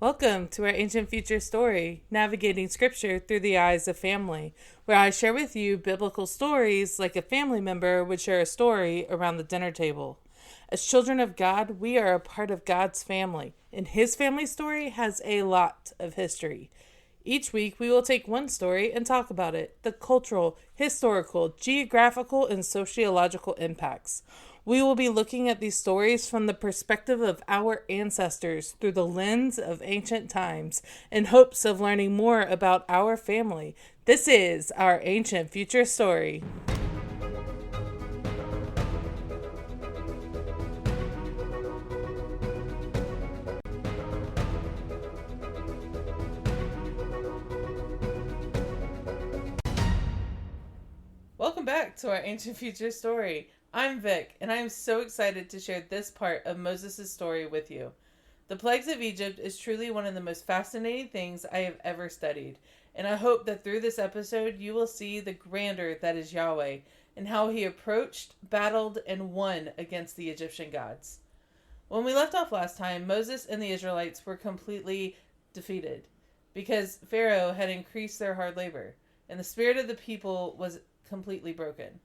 Welcome to our Ancient Future story, Navigating Scripture Through the Eyes of Family, where I share with you biblical stories like a family member would share a story around the dinner table. As children of God, we are a part of God's family, and His family story has a lot of history. Each week, we will take one story and talk about it, the cultural, historical, geographical, and sociological impacts. We will be looking at these stories from the perspective of our ancestors through the lens of ancient times in hopes of learning more about our family. This is our Ancient Future story. Welcome back to our Ancient Future story. I'm Vic, and I am so excited to share this part of Moses' story with you. The plagues of Egypt is truly one of the most fascinating things I have ever studied, and I hope that through this episode you will see the grandeur that is Yahweh and how he approached, battled, and won against the Egyptian gods. When we left off last time, Moses and the Israelites were completely defeated because Pharaoh had increased their hard labor, and the spirit of the people was completely broken.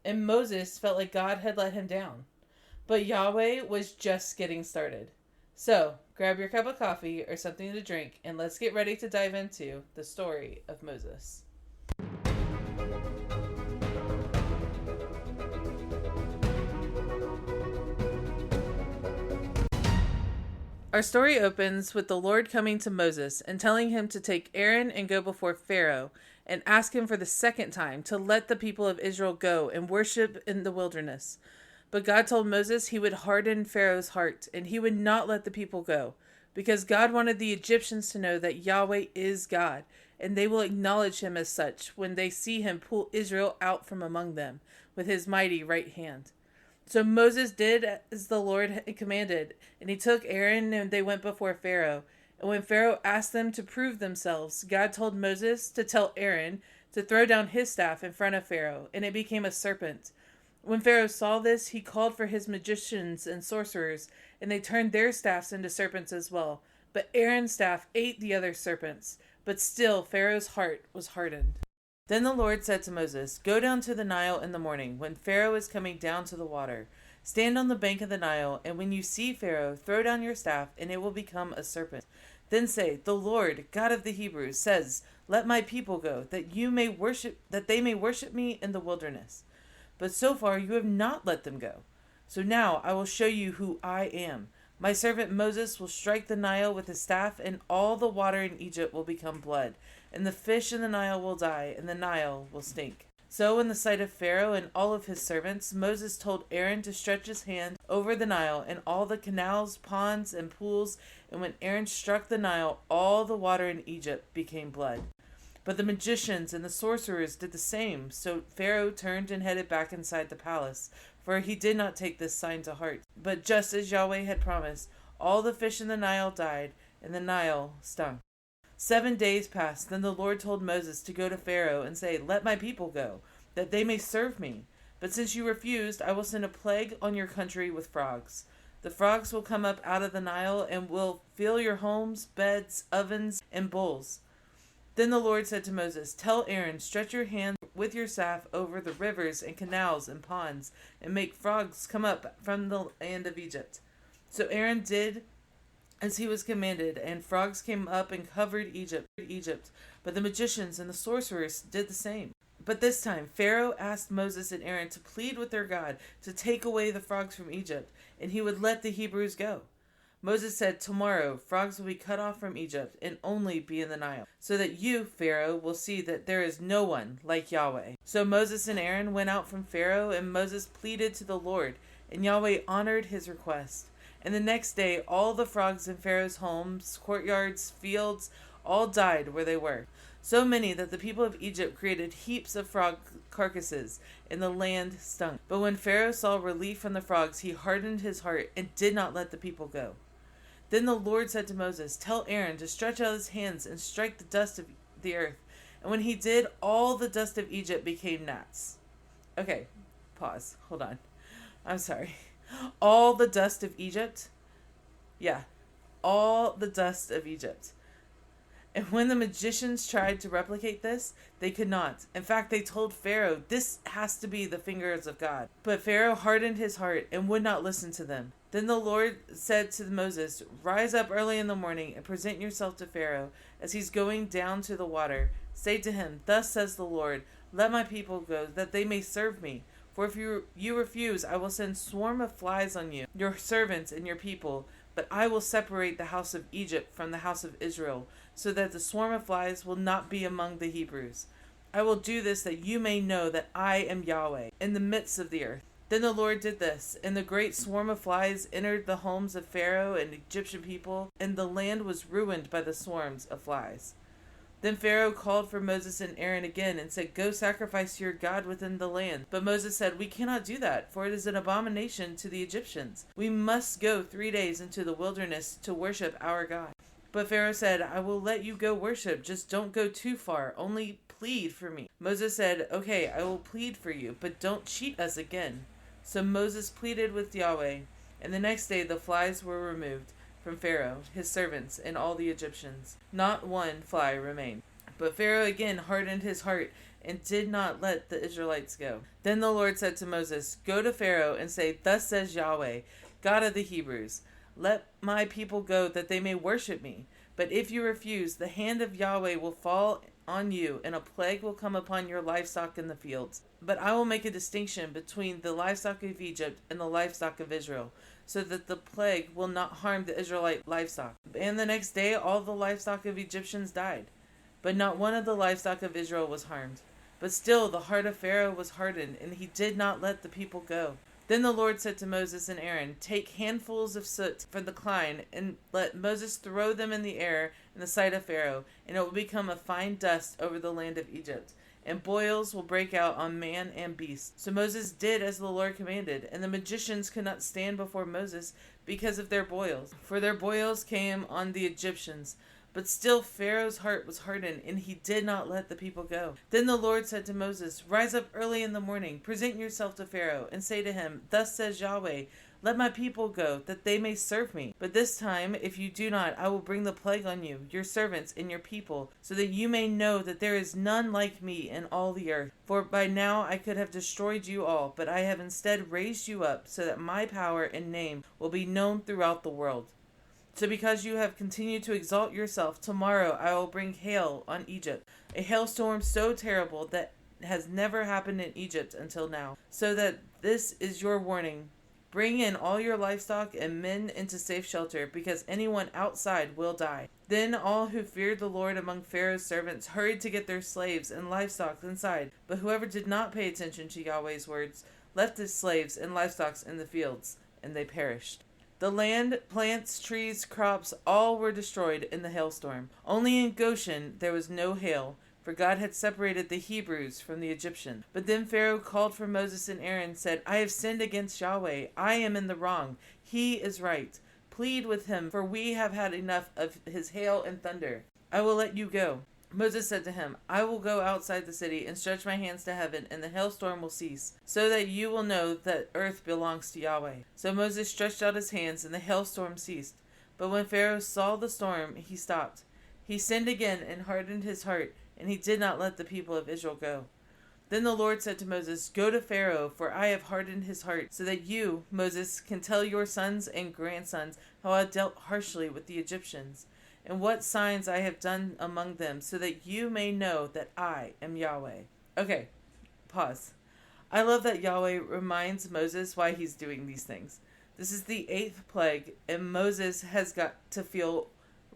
And Moses felt like God had let him down. But Yahweh was just getting started. So, grab your cup of coffee or something to drink, and let's get ready to dive into the story of Moses. Our story opens with the Lord coming to Moses and telling him to take Aaron and go before Pharaoh and ask him for the second time to let the people of Israel go and worship in the wilderness. But God told Moses he would harden Pharaoh's heart and he would not let the people go, because God wanted the Egyptians to know that Yahweh is God, and they will acknowledge him as such when they see him pull Israel out from among them with his mighty right hand. So Moses did as the Lord had commanded, and he took Aaron and they went before Pharaoh. And when Pharaoh asked them to prove themselves, God told Moses to tell Aaron to throw down his staff in front of Pharaoh, and it became a serpent. When Pharaoh saw this, he called for his magicians and sorcerers, and they turned their staffs into serpents as well. But Aaron's staff ate the other serpents, but still Pharaoh's heart was hardened. Then the Lord said to Moses, "Go down to the Nile in the morning, when Pharaoh is coming down to the water. Stand on the bank of the Nile, and when you see Pharaoh, throw down your staff, and it will become a serpent. Then say, 'The Lord, God of the Hebrews, says, Let my people go, that they may worship me in the wilderness.' But so far you have not let them go. So now I will show you who I am. My servant Moses will strike the Nile with his staff, and all the water in Egypt will become blood, and the fish in the Nile will die, and the Nile will stink." So in the sight of Pharaoh and all of his servants, Moses told Aaron to stretch his hand over the Nile and all the canals, ponds, and pools, and when Aaron struck the Nile, all the water in Egypt became blood. But the magicians and the sorcerers did the same, so Pharaoh turned and headed back inside the palace, for he did not take this sign to heart. But just as Yahweh had promised, all the fish in the Nile died, and the Nile stunk. 7 days passed. Then the Lord told Moses to go to Pharaoh and say, "Let my people go, that they may serve me. But since you refused, I will send a plague on your country with frogs. The frogs will come up out of the Nile and will fill your homes, beds, ovens, and bowls." Then the Lord said to Moses, "Tell Aaron, stretch your hand with your staff over the rivers and canals and ponds, and make frogs come up from the land of Egypt." So Aaron did as he was commanded, and frogs came up and covered Egypt. But the magicians and the sorcerers did the same. But this time Pharaoh asked Moses and Aaron to plead with their God to take away the frogs from Egypt, and he would let the Hebrews go. Moses said, "Tomorrow frogs will be cut off from Egypt and only be in the Nile, so that you, Pharaoh, will see that there is no one like Yahweh." So Moses and Aaron went out from Pharaoh, and Moses pleaded to the Lord, and Yahweh honored his request. And the next day all the frogs in Pharaoh's homes, courtyards, fields, all died where they were. So many that the people of Egypt created heaps of frog carcasses, and the land stunk. But when Pharaoh saw relief from the frogs, he hardened his heart and did not let the people go. Then the Lord said to Moses, "Tell Aaron to stretch out his hands and strike the dust of the earth." And when he did, all the dust of Egypt became gnats. Okay, pause. Hold on. I'm sorry. All the dust of Egypt? Yeah. all the dust of Egypt. And when the magicians tried to replicate this, they could not. In fact, they told Pharaoh, "This has to be the fingers of God." But Pharaoh hardened his heart and would not listen to them. Then the Lord said to Moses, "Rise up early in the morning and present yourself to Pharaoh as he's going down to the water. Say to him, 'Thus says the Lord, let my people go, that they may serve me. For if you refuse, I will send swarm of flies on you, your servants and your people. But I will separate the house of Egypt from the house of Israel, so that the swarm of flies will not be among the Hebrews. I will do this that you may know that I am Yahweh in the midst of the earth.'" Then the Lord did this, and the great swarm of flies entered the homes of Pharaoh and Egyptian people, and the land was ruined by the swarms of flies. Then Pharaoh called for Moses and Aaron again and said, "Go sacrifice to your God within the land." But Moses said, "We cannot do that, for it is an abomination to the Egyptians. We must go 3 days into the wilderness to worship our God." But Pharaoh said, "I will let you go worship, just don't go too far, only plead for me." Moses said, "Okay, I will plead for you, but don't cheat us again." So Moses pleaded with Yahweh, and the next day the flies were removed from Pharaoh, his servants, and all the Egyptians. Not one fly remained. But Pharaoh again hardened his heart and did not let the Israelites go. Then the Lord said to Moses, "Go to Pharaoh and say, 'Thus says Yahweh, God of the Hebrews, let my people go that they may worship me. But if you refuse, the hand of Yahweh will fall on you, and a plague will come upon your livestock in the fields. But I will make a distinction between the livestock of Egypt and the livestock of Israel, so that the plague will not harm the Israelite livestock.' And the next day all the livestock of Egyptians died, but not one of the livestock of Israel was harmed. But still the heart of Pharaoh was hardened, and he did not let the people go. Then the Lord said to Moses and Aaron, 'Take handfuls of soot from the kine, and let Moses throw them in the air in the sight of Pharaoh, and it will become a fine dust over the land of Egypt, and boils will break out on man and beast.' So Moses did as the Lord commanded, and the magicians could not stand before Moses because of their boils, for their boils came on the Egyptians. But still Pharaoh's heart was hardened, and he did not let the people go. Then the Lord said to Moses, "Rise up early in the morning, present yourself to Pharaoh, and say to him, 'Thus says Yahweh, let my people go, that they may serve me. But this time, if you do not, I will bring the plague on you, your servants, and your people, so that you may know that there is none like me in all the earth. For by now I could have destroyed you all, but I have instead raised you up, so that my power and name will be known throughout the world. So because you have continued to exalt yourself, tomorrow I will bring hail on Egypt, a hailstorm so terrible that has never happened in Egypt until now. So that this is your warning. Bring in all your livestock and men into safe shelter, because anyone outside will die.'" Then all who feared the Lord among Pharaoh's servants hurried to get their slaves and livestock inside. But whoever did not pay attention to Yahweh's words left his slaves and livestock in the fields, and they perished. The land, plants, trees, crops, all were destroyed in the hailstorm. Only in Goshen there was no hail, for God had separated the Hebrews from the Egyptians. But then Pharaoh called for Moses and Aaron and said, "I have sinned against Yahweh. I am in the wrong. He is right. Plead with him, for we have had enough of his hail and thunder. I will let you go." Moses said to him, "I will go outside the city and stretch my hands to heaven, and the hailstorm will cease, so that you will know that earth belongs to Yahweh." So Moses stretched out his hands, and the hailstorm ceased. But when Pharaoh saw the storm, he stopped. He sinned again and hardened his heart, and he did not let the people of Israel go. Then the Lord said to Moses, "Go to Pharaoh, for I have hardened his heart, so that you, Moses, can tell your sons and grandsons how I dealt harshly with the Egyptians, and what signs I have done among them, so that you may know that I am Yahweh." Okay, pause. I love that Yahweh reminds Moses why he's doing these things. This is the 8th plague, and Moses has got to feel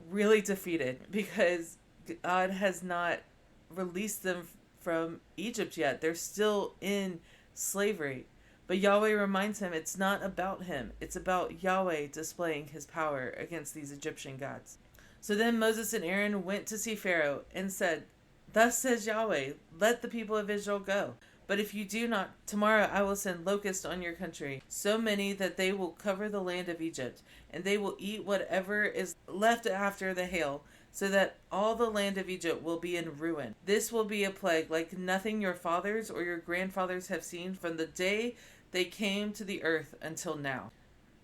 really defeated because God has not released them from Egypt yet. They're still in slavery. But Yahweh reminds him it's not about him. It's about Yahweh displaying his power against these Egyptian gods. So then Moses and Aaron went to see Pharaoh and said, "Thus says Yahweh, let the people of Israel go. But if you do not, tomorrow I will send locusts on your country, so many that they will cover the land of Egypt, and they will eat whatever is left after the hail, so that all the land of Egypt will be in ruin. This will be a plague like nothing your fathers or your grandfathers have seen from the day they came to the earth until now."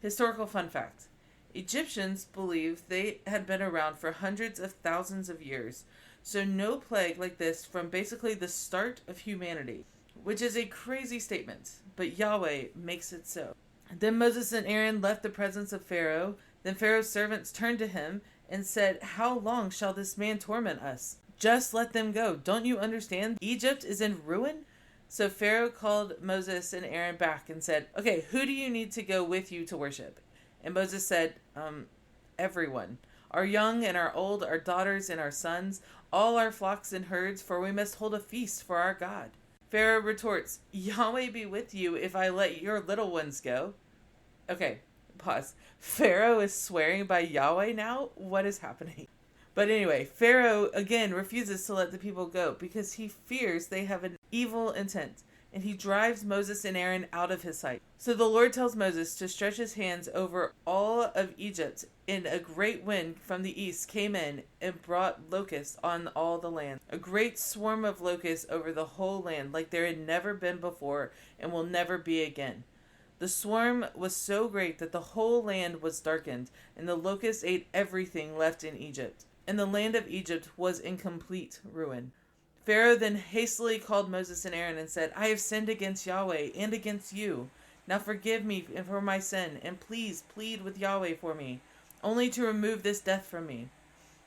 Historical fun fact. Egyptians believed they had been around for hundreds of thousands of years, so no plague like this from basically the start of humanity, which is a crazy statement, but Yahweh makes it so. Then Moses and Aaron left the presence of Pharaoh. Then Pharaoh's servants turned to him and said, "How long shall this man torment us? Just let them go. Don't you understand? Egypt is in ruin?" So Pharaoh called Moses and Aaron back and said, "Okay, who do you need to go with you to worship?" And Moses said, "Everyone. Our young and our old, our daughters and our sons, all our flocks and herds, for we must hold a feast for our God." Pharaoh retorts, "Yahweh be with you if I let your little ones go." Okay, pause. Pharaoh is swearing by Yahweh now? What is happening? But anyway, Pharaoh again refuses to let the people go because he fears they have an evil intent, and he drives Moses and Aaron out of his sight. So the Lord tells Moses to stretch his hands over all of Egypt, and a great wind from the east came in and brought locusts on all the land. A great swarm of locusts over the whole land, like there had never been before and will never be again. The swarm was so great that the whole land was darkened, and the locusts ate everything left in Egypt. And the land of Egypt was in complete ruin. Pharaoh then hastily called Moses and Aaron and said, "I have sinned against Yahweh and against you. Now forgive me for my sin, and please plead with Yahweh for me, only to remove this death from me."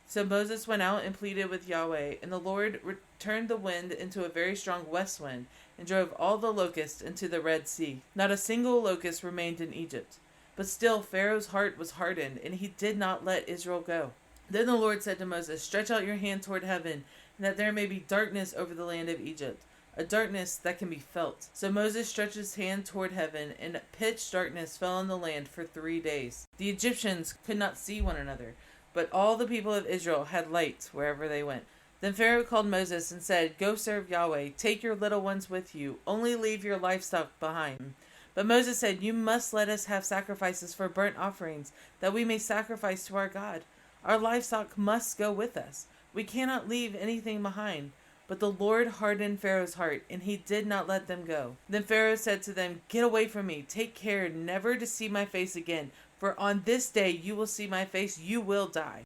So Moses went out and pleaded with Yahweh, and the Lord turned the wind into a very strong west wind, and drove all the locusts into the Red Sea. Not a single locust remained in Egypt. But still Pharaoh's heart was hardened, and he did not let Israel go. Then the Lord said to Moses, "Stretch out your hand toward heaven, and that there may be darkness over the land of Egypt, a darkness that can be felt." So Moses stretched his hand toward heaven, and pitch darkness fell on the land for 3 days. The Egyptians could not see one another, but all the people of Israel had light wherever they went. Then Pharaoh called Moses and said, "Go serve Yahweh. Take your little ones with you. Only leave your livestock behind." But Moses said, "You must let us have sacrifices for burnt offerings, that we may sacrifice to our God. Our livestock must go with us. We cannot leave anything behind." But the Lord hardened Pharaoh's heart, and he did not let them go. Then Pharaoh said to them, "Get away from me. Take care never to see my face again, for on this day you will see my face, you will die."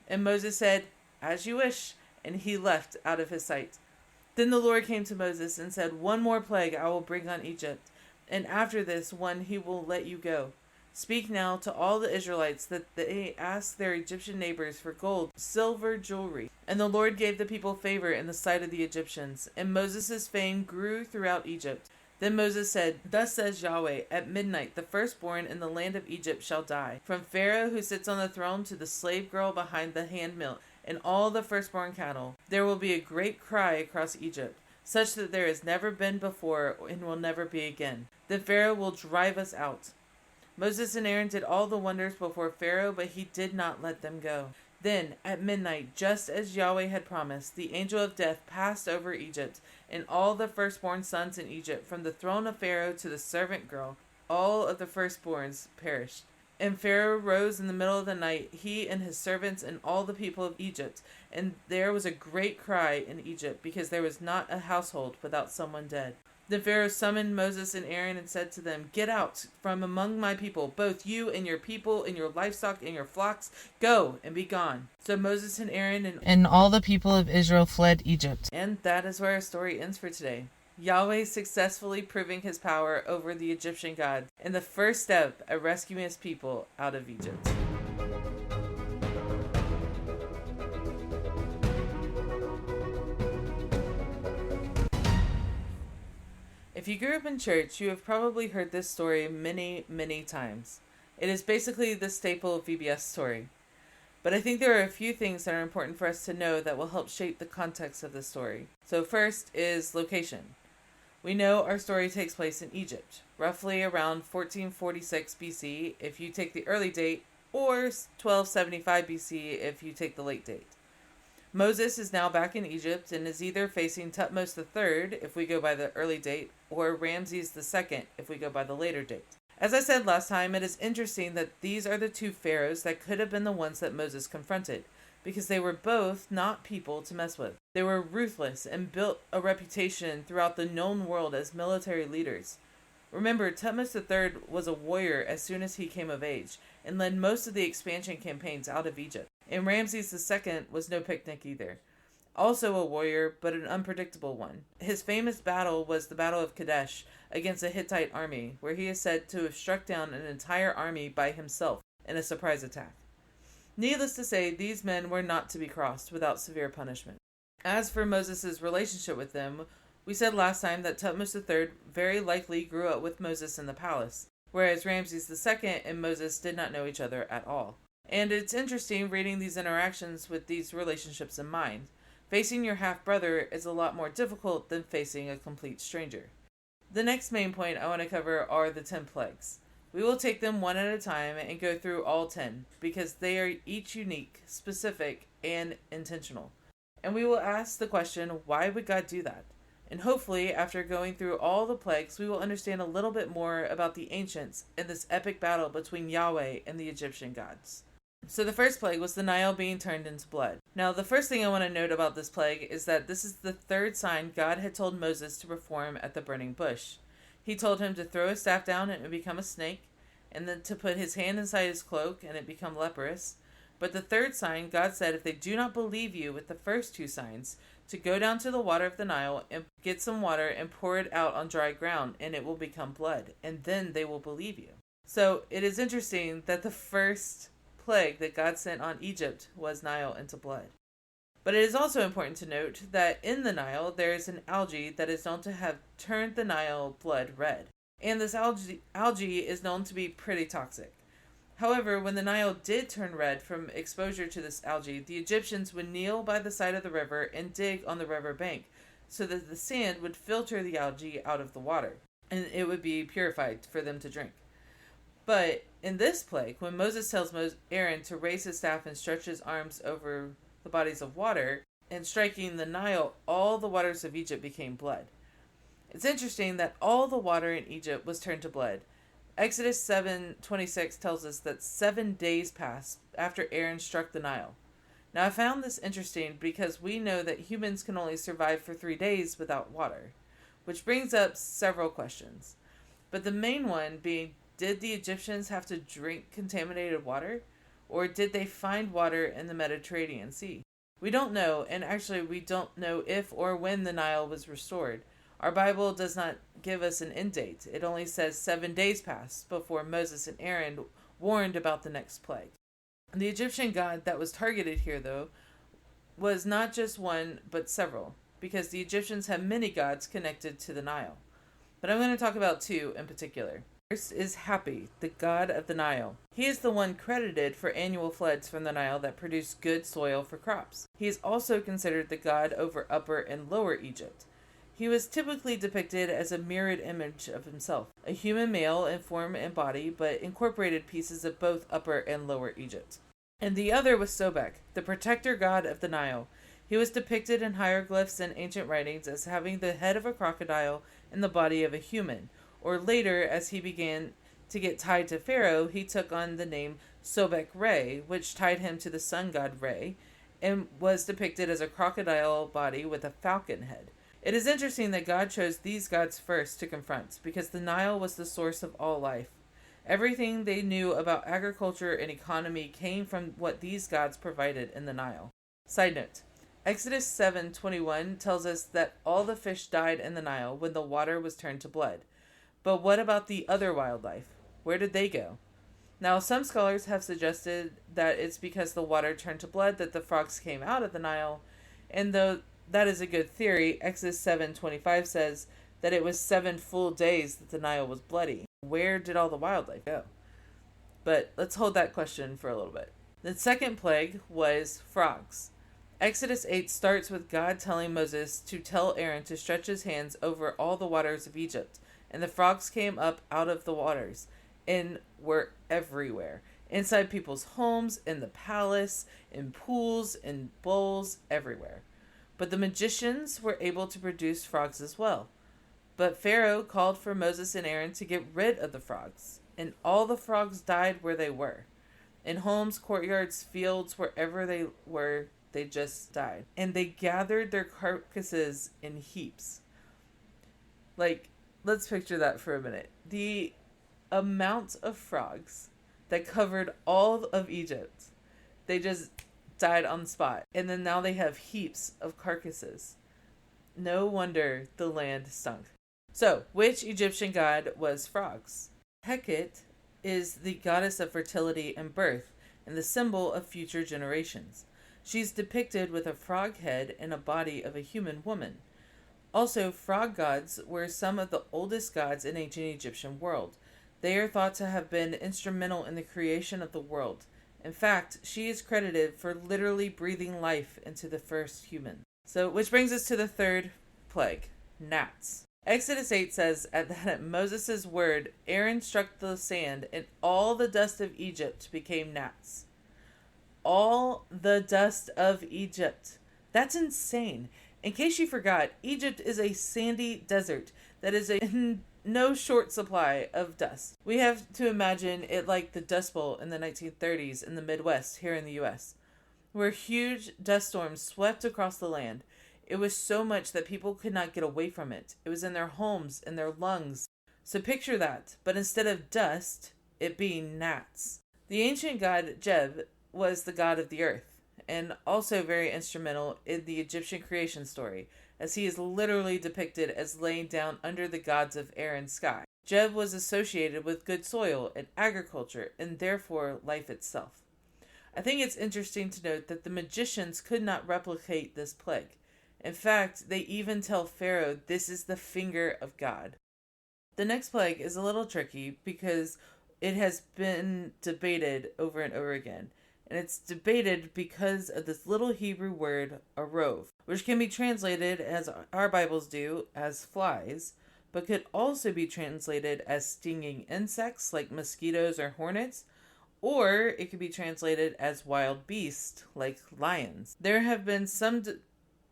And Moses said, "As you wish," and he left out of his sight. Then the Lord came to Moses and said, "One more plague I will bring on Egypt, and after this one he will let you go. Speak now to all the Israelites that they ask their Egyptian neighbors for gold, silver, jewelry." And the Lord gave the people favor in the sight of the Egyptians, and Moses' fame grew throughout Egypt. Then Moses said, "Thus says Yahweh, at midnight the firstborn in the land of Egypt shall die, from Pharaoh who sits on the throne to the slave girl behind the handmill, and all the firstborn cattle. There will be a great cry across Egypt, such that there has never been before and will never be again. Then Pharaoh will drive us out." Moses and Aaron did all the wonders before Pharaoh, but he did not let them go. Then, at midnight, just as Yahweh had promised, the angel of death passed over Egypt, and all the firstborn sons in Egypt, from the throne of Pharaoh to the servant girl, all of the firstborns perished. And Pharaoh rose in the middle of the night, he and his servants and all the people of Egypt, and there was a great cry in Egypt, because there was not a household without someone dead. Then Pharaoh summoned Moses and Aaron and said to them, "Get out from among my people, both you and your people and your livestock and your flocks. Go and be gone." So Moses and Aaron and all the people of Israel fled Egypt. And that is where our story ends for today. Yahweh successfully proving his power over the Egyptian gods, and the first step at rescuing his people out of Egypt. If you grew up in church, you have probably heard this story many, many times. It is basically the staple VBS story. But I think there are a few things that are important for us to know that will help shape the context of the story. So first is location. We know our story takes place in Egypt, roughly around 1446 BC if you take the early date, or 1275 BC if you take the late date. Moses is now back in Egypt and is either facing Thutmose III if we go by the early date, or Ramses II if we go by the later date. As I said last time, it is interesting that these are the two pharaohs that could have been the ones that Moses confronted, because they were both not people to mess with. They were ruthless and built a reputation throughout the known world as military leaders. Remember, Tutmos III was a warrior as soon as he came of age, and led most of the expansion campaigns out of Egypt. And Ramses II was no picnic either. Also a warrior, but an unpredictable one. His famous battle was the Battle of Kadesh against a Hittite army, where he is said to have struck down an entire army by himself in a surprise attack. Needless to say, these men were not to be crossed without severe punishment. As for Moses' relationship with them, we said last time that Tutmos III very likely grew up with Moses in the palace, whereas Ramses II and Moses did not know each other at all. And it's interesting reading these interactions with these relationships in mind. Facing your half-brother is a lot more difficult than facing a complete stranger. The next main point I want to cover are the 10 plagues. We will take them one at a time and go through all 10, because they are each unique, specific, and intentional. And we will ask the question, why would God do that? And hopefully, after going through all the plagues, we will understand a little bit more about the ancients and this epic battle between Yahweh and the Egyptian gods. So the first plague was the Nile being turned into blood. Now, the first thing I want to note about this plague is that this is the third sign God had told Moses to perform at the burning bush. He told him to throw his staff down and it become a snake, and then to put his hand inside his cloak and it become leprous. But the third sign, God said, if they do not believe you with the first two signs, to go down to the water of the Nile and get some water and pour it out on dry ground, and it will become blood, and then they will believe you. So it is interesting that the first plague that God sent on Egypt was Nile into blood. But it is also important to note that in the Nile there is an algae that is known to have turned the Nile blood red. And this algae is known to be pretty toxic. However, when the Nile did turn red from exposure to this algae, the Egyptians would kneel by the side of the river and dig on the river bank so that the sand would filter the algae out of the water, and it would be purified for them to drink. But in this plague, when Moses tells Aaron to raise his staff and stretch his arms over the bodies of water, and striking the Nile, all the waters of Egypt became blood. It's interesting that all the water in Egypt was turned to blood. Exodus 7:26 tells us that 7 days passed after Aaron struck the Nile. Now I found this interesting because we know that humans can only survive for 3 days without water, which brings up several questions. But the main one being, did the Egyptians have to drink contaminated water? Or did they find water in the Mediterranean Sea? We don't know, and actually we don't know if or when the Nile was restored. Our Bible does not give us an end date. It only says 7 days passed before Moses and Aaron warned about the next plague. The Egyptian god that was targeted here, though, was not just one, but several, because the Egyptians had many gods connected to the Nile. But I'm going to talk about two in particular. First is Hapi, the god of the Nile. He is the one credited for annual floods from the Nile that produce good soil for crops. He is also considered the god over Upper and Lower Egypt. He was typically depicted as a mirrored image of himself, a human male in form and body, but incorporated pieces of both Upper and Lower Egypt. And the other was Sobek, the protector god of the Nile. He was depicted in hieroglyphs and ancient writings as having the head of a crocodile and the body of a human, or later, as he began to get tied to Pharaoh, he took on the name Sobek Re, which tied him to the sun god Re, and was depicted as a crocodile body with a falcon head. It is interesting that God chose these gods first to confront, because the Nile was the source of all life. Everything they knew about agriculture and economy came from what these gods provided in the Nile. Side note, Exodus 7:21 tells us that all the fish died in the Nile when the water was turned to blood. But what about the other wildlife? Where did they go? Now, some scholars have suggested that it's because the water turned to blood that the frogs came out of the Nile, and though that is a good theory, Exodus 7:25 says that it was 7 full days that the Nile was bloody. Where did all the wildlife go? But let's hold that question for a little bit. The second plague was frogs. Exodus 8 starts with God telling Moses to tell Aaron to stretch his hands over all the waters of Egypt, and the frogs came up out of the waters and were everywhere. Inside people's homes, in the palace, in pools, in bowls, everywhere. But the magicians were able to produce frogs as well. But Pharaoh called for Moses and Aaron to get rid of the frogs, and all the frogs died where they were. In homes, courtyards, fields, wherever they were, they just died. And they gathered their carcasses in heaps. Like, let's picture that for a minute. The amount of frogs that covered all of Egypt, they just died on the spot. And then now they have heaps of carcasses. No wonder the land stunk. So, which Egyptian god was frogs? Hecate is the goddess of fertility and birth and the symbol of future generations. She's depicted with a frog head and a body of a human woman. Also, frog gods were some of the oldest gods in ancient Egyptian world. They are thought to have been instrumental in the creation of the world. In fact, she is credited for literally breathing life into the first human. So, which brings us to the third plague, gnats. Exodus 8 says that at Moses' word, Aaron struck the sand and all the dust of Egypt became gnats. All the dust of Egypt. That's insane. In case you forgot, Egypt is a sandy desert that is in no short supply of dust. We have to imagine it like the Dust Bowl in the 1930s in the Midwest here in the US, where huge dust storms swept across the land. It was so much that people could not get away from it. It was in their homes, in their lungs. So picture that, but instead of dust, it being gnats. The ancient god Jeb was the god of the earth, and also very instrumental in the Egyptian creation story, as he is literally depicted as laying down under the gods of air and sky. Jeb was associated with good soil and agriculture, and therefore life itself. I think it's interesting to note that the magicians could not replicate this plague. In fact, they even tell Pharaoh this is the finger of God. The next plague is a little tricky because it has been debated over and over again. And it's debated because of this little Hebrew word, arov, which can be translated, as our Bibles do, as flies, but could also be translated as stinging insects like mosquitoes or hornets, or it could be translated as wild beast like lions. There have been some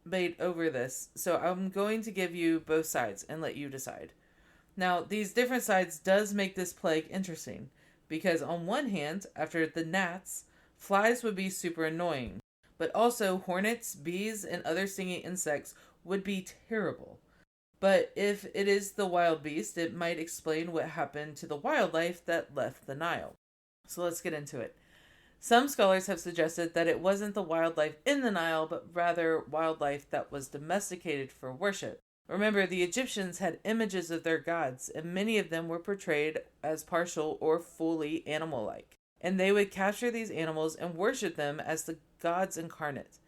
debate over this, so I'm going to give you both sides and let you decide. Now, these different sides does make this plague interesting, because on one hand, after the gnats, flies would be super annoying, but also hornets, bees, and other stinging insects would be terrible. But if it is the wild beast, it might explain what happened to the wildlife that left the Nile. So let's get into it. Some scholars have suggested that it wasn't the wildlife in the Nile, but rather wildlife that was domesticated for worship. Remember, the Egyptians had images of their gods, and many of them were portrayed as partial or fully animal-like. And they would capture these animals and worship them as the gods incarnate.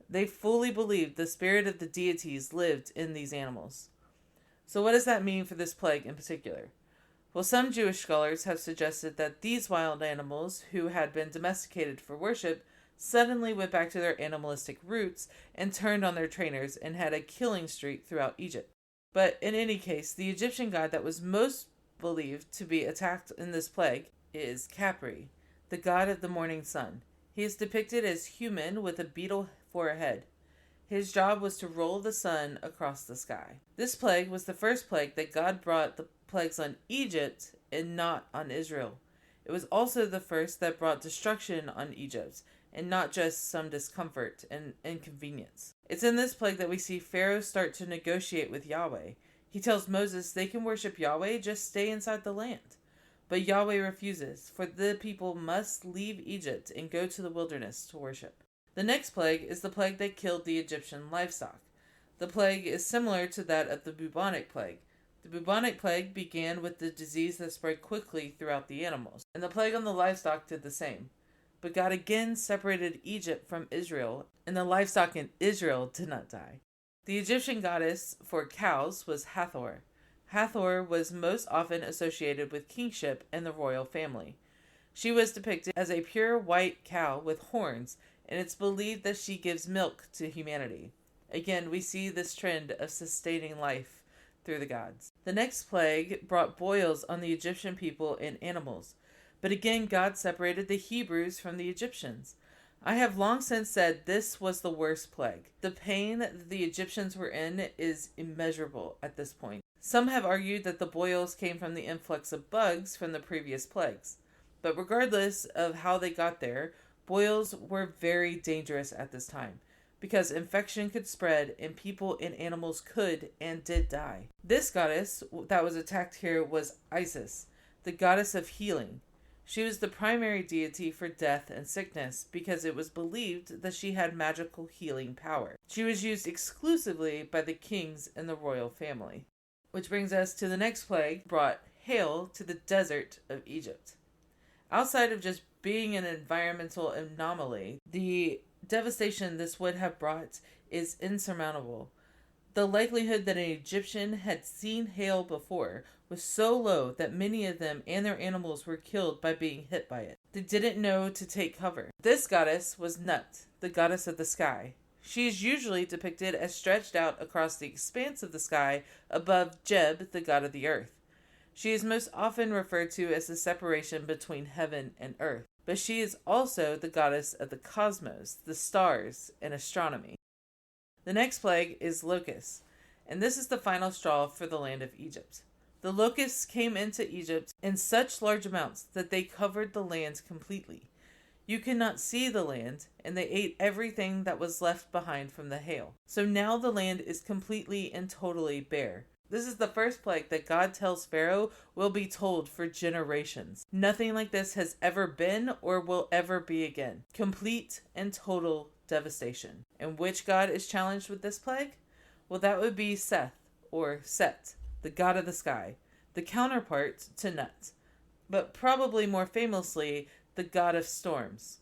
They fully believed the spirit of the deities lived in these animals. So what does that mean for this plague in particular? Well, some Jewish scholars have suggested that these wild animals, who had been domesticated for worship, suddenly went back to their animalistic roots and turned on their trainers and had a killing streak throughout Egypt. But in any case, the Egyptian god that was most believed to be attacked in this plague is Capri, the god of the morning sun. He is depicted as human with a beetle for a head. His job was to roll the sun across the sky. This plague was the first plague that God brought the plagues on Egypt and not on Israel. It was also the first that brought destruction on Egypt and not just some discomfort and inconvenience. It's in this plague that we see Pharaoh start to negotiate with Yahweh. He tells Moses they can worship Yahweh, just stay inside the land. But Yahweh refuses, for the people must leave Egypt and go to the wilderness to worship. The next plague is the plague that killed the Egyptian livestock. The plague is similar to that of the bubonic plague. The bubonic plague began with the disease that spread quickly throughout the animals, and the plague on the livestock did the same. But God again separated Egypt from Israel, and the livestock in Israel did not die. The Egyptian goddess for cows was Hathor. Hathor was most often associated with kingship and the royal family. She was depicted as a pure white cow with horns, and it's believed that she gives milk to humanity. Again, we see this trend of sustaining life through the gods. The next plague brought boils on the Egyptian people and animals. But again, God separated the Hebrews from the Egyptians. I have long since said this was the worst plague. The pain that the Egyptians were in is immeasurable at this point. Some have argued that the boils came from the influx of bugs from the previous plagues. But regardless of how they got there, boils were very dangerous at this time. because infection could spread and people and animals could and did die. This goddess that was attacked here was Isis, the goddess of healing. She was the primary deity for death and sickness because it was believed that she had magical healing power. She was used exclusively by the kings and the royal family. Which brings us to the next plague, brought hail to the desert of Egypt. Outside of just being an environmental anomaly, the devastation this would have brought is insurmountable. The likelihood that an Egyptian had seen hail before was so low that many of them and their animals were killed by being hit by it. They didn't know to take cover. This goddess was Nut, the goddess of the sky. She is usually depicted as stretched out across the expanse of the sky above Jeb, the god of the earth. She is most often referred to as the separation between heaven and earth, but she is also the goddess of the cosmos, the stars, and astronomy. The next plague is locusts, and this is the final straw for the land of Egypt. The locusts came into Egypt in such large amounts that they covered the land completely. You could not see the land, and they ate everything that was left behind from the hail. So now the land is completely and totally bare. This is the first plague that God tells Pharaoh will be told for generations. Nothing like this has ever been or will ever be again. Complete and total devastation. And which god is challenged with this plague? Well, that would be Seth, or Set, the god of the sky, the counterpart to Nut, but probably more famously, the god of storms.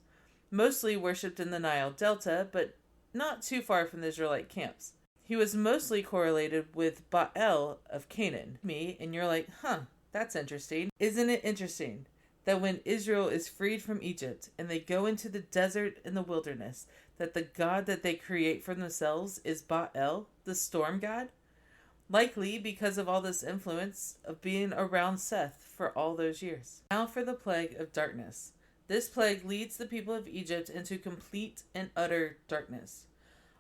Mostly worshipped in the Nile Delta, but not too far from the Israelite camps. He was mostly correlated with Baal of Canaan. And you're like, that's interesting. Isn't it interesting that when Israel is freed from Egypt and they go into the desert and the wilderness, that the god that they create for themselves is Baal, the storm god? Likely because of all this influence of being around Seth for all those years. Now for the plague of darkness. This plague leads the people of Egypt into complete and utter darkness.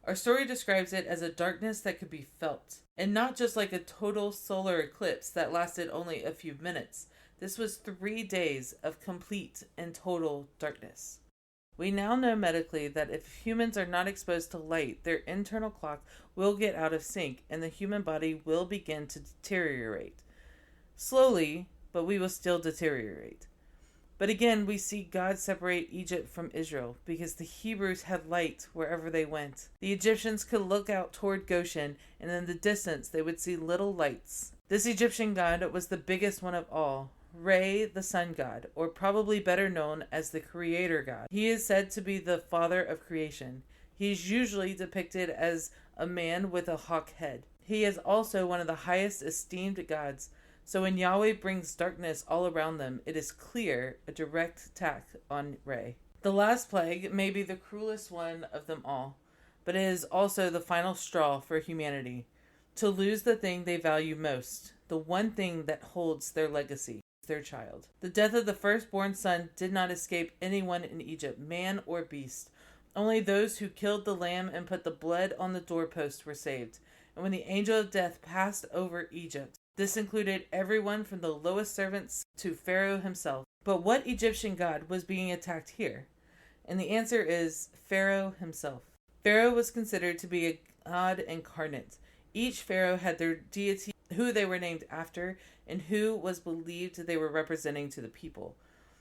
Our story describes it as a darkness that could be felt, and not just like a total solar eclipse that lasted only a few minutes. This was 3 days of complete and total darkness. We now know medically that if humans are not exposed to light, their internal clock will get out of sync and the human body will begin to deteriorate. Slowly, but we will still deteriorate. But again, we see God separate Egypt from Israel because the Hebrews had light wherever they went. The Egyptians could look out toward Goshen, and in the distance they would see little lights. This Egyptian god was the biggest one of all, Re, the sun god, or probably better known as the creator god. He is said to be the father of creation. He is usually depicted as a man with a hawk head. He is also one of the highest esteemed gods. So when Yahweh brings darkness all around them, it is clear a direct attack on Re. The last plague may be the cruelest one of them all, but it is also the final straw for humanity. To lose the thing they value most, the one thing that holds their legacy, their child. The death of the firstborn son did not escape anyone in Egypt, man or beast. Only those who killed the lamb and put the blood on the doorpost were saved. And when the angel of death passed over Egypt, this included everyone from the lowest servants to Pharaoh himself. But what Egyptian god was being attacked here? And the answer is Pharaoh himself. Pharaoh was considered to be a god incarnate. Each pharaoh had their deity, who they were named after, and who was believed they were representing to the people.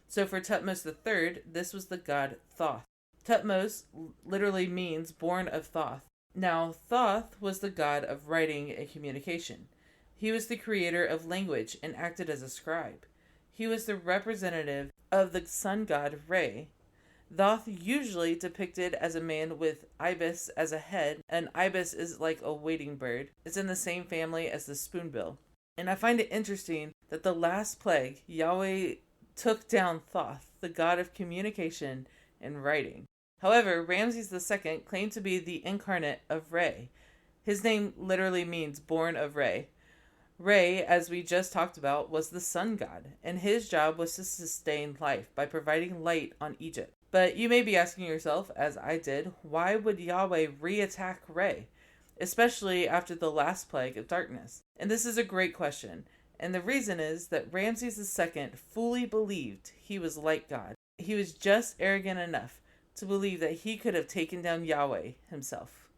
So for Thutmose III, this was the god Thoth. Thutmose literally means born of Thoth. Now, Thoth was the god of writing and communication. He was the creator of language and acted as a scribe. He was the representative of the sun god Re. Thoth usually depicted as a man with ibis as a head. An ibis is like a wading bird. It's in the same family as the spoonbill. And I find it interesting that the last plague, Yahweh took down Thoth, the god of communication and writing. However, Ramses II claimed to be the incarnate of Re. His name literally means born of Re. Re, as we just talked about, was the sun god, and his job was to sustain life by providing light on Egypt. But you may be asking yourself, as I did, why would Yahweh re-attack Re, especially after the last plague of darkness? And this is a great question, and the reason is that Ramses II fully believed he was light god. He was just arrogant enough to believe that he could have taken down Yahweh himself.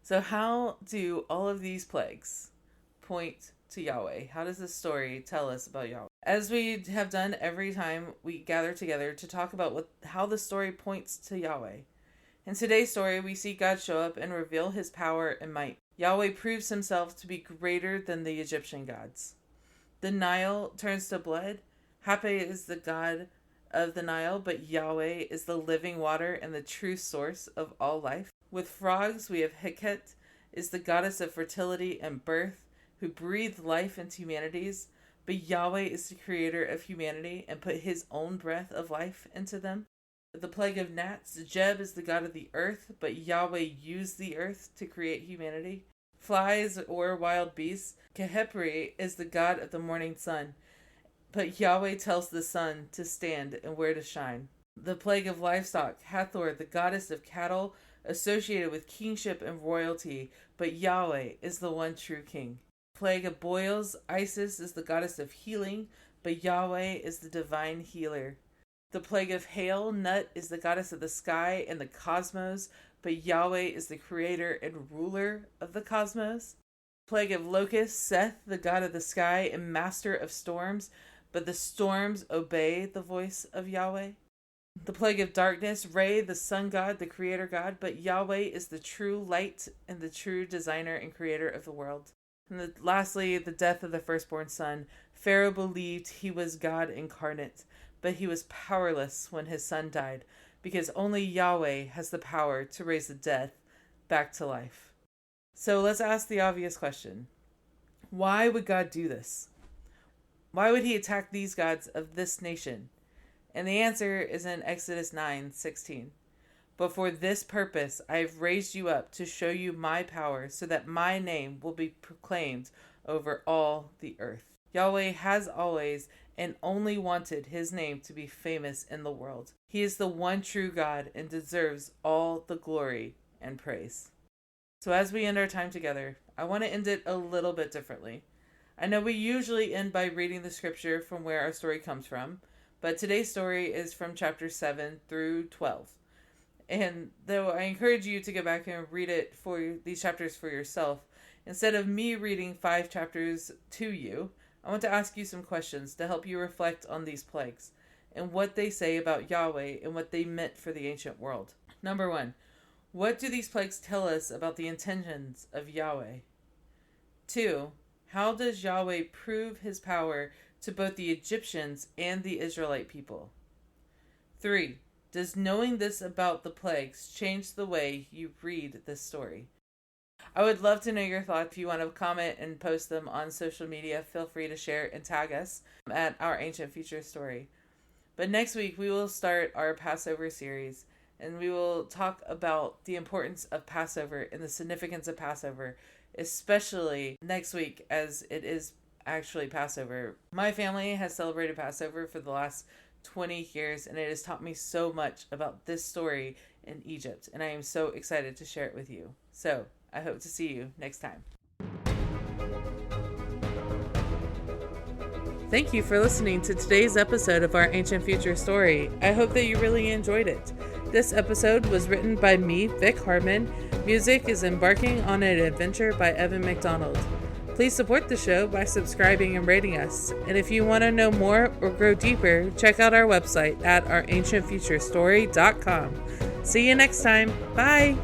So how do all of these plagues point to Yahweh? How does this story tell us about Yahweh? As we have done every time we gather together to talk about how the story points to Yahweh. In today's story, we see God show up and reveal his power and might. Yahweh proves himself to be greater than the Egyptian gods. The Nile turns to blood. Hape is the god of the Nile, but Yahweh is the living water and the true source of all life. With frogs, we have Heket, is the goddess of fertility and birth, who breathed life into humanities, but Yahweh is the creator of humanity and put his own breath of life into them. The plague of gnats, Jeb is the god of the earth, but Yahweh used the earth to create humanity. Flies or wild beasts, Kehepri is the god of the morning sun, but Yahweh tells the sun to stand and where to shine. The plague of livestock, Hathor, the goddess of cattle, associated with kingship and royalty, but Yahweh is the one true king. Plague of boils, Isis is the goddess of healing, but Yahweh is the divine healer. The plague of hail, Nut is the goddess of the sky and the cosmos, but Yahweh is the creator and ruler of the cosmos. Plague of locusts, Seth, the god of the sky and master of storms, but the storms obey the voice of Yahweh. The plague of darkness, Re, the sun god, the creator god, but Yahweh is the true light and the true designer and creator of the world. And lastly, the death of the firstborn son. Pharaoh believed he was God incarnate, but he was powerless when his son died, because only Yahweh has the power to raise the dead back to life. So let's ask the obvious question. Why would God do this? Why would he attack these gods of this nation? And the answer is in Exodus 9:16. But for this purpose I have raised you up to show you my power, so that my name will be proclaimed over all the earth. Yahweh has always and only wanted his name to be famous in the world. He is the one true God and deserves all the glory and praise. So as we end our time together, I want to end it a little bit differently. I know we usually end by reading the scripture from where our story comes from, but today's story is from chapter 7 through 12. And though I encourage you to go back and read it for these chapters for yourself, instead of me reading 5 chapters to you, I want to ask you some questions to help you reflect on these plagues and what they say about Yahweh and what they meant for the ancient world. Number 1, what do these plagues tell us about the intentions of Yahweh? 2, how does Yahweh prove his power to both the Egyptians and the Israelite people? 3, does knowing this about the plagues change the way you read this story? I would love to know your thoughts. If you want to comment and post them on social media, feel free to share and tag us at Our Ancient Future Story. But next week, we will start our Passover series, and we will talk about the importance of Passover and the significance of Passover, especially next week as it is actually Passover. My family has celebrated Passover for the last 20 years, and it has taught me so much about this story in Egypt, and I am so excited to share it with you. So I hope to see you next time. Thank you for listening to today's episode of Our Ancient Future Story. I hope that you really enjoyed it. This episode was written by me, Vic Harmon. Music is Embarking on an Adventure by Evan McDonald. Please support the show by subscribing and rating us. And if you want to know more or grow deeper, check out our website at ourancientfuturestory.com. See you next time. Bye!